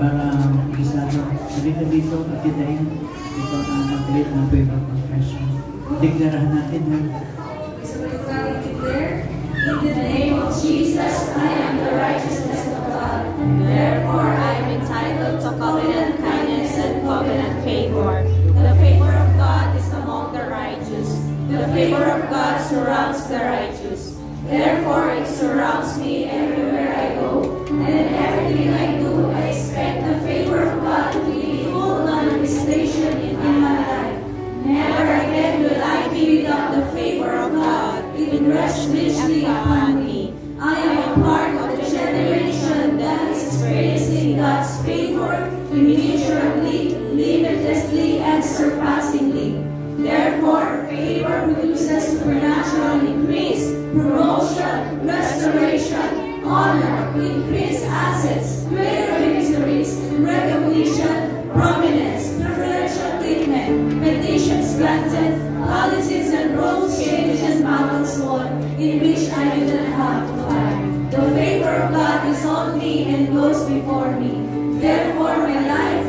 para makikisado. Halika dito at kitain ito na mag-lead ng paper confession. Deklarahan natin ha. So we can declare, in the name of Jesus, I am the righteousness of God. Therefore, I am entitled to covenant kindness and covenant favor. The favor of God is among the righteous. The favor of God surrounds the righteous. Therefore, it surrounds me everywhere I go. And everything I do, I expect the favor of God to be full manifestation in my life. Never again will I be without the favor of God. It rests richly upon me. I am a part of the generation that is experiencing God's favor immeasurably, limitlessly, and surpassingly. Therefore, favor produces supernatural increase, promotion, restoration, honor, increased assets, greater victories, recognition, prominence, preferential treatment, petitions granted, policies and roles changed and battles won, in which I do not have to fight. The favor of God is on me and goes before me. Therefore, my life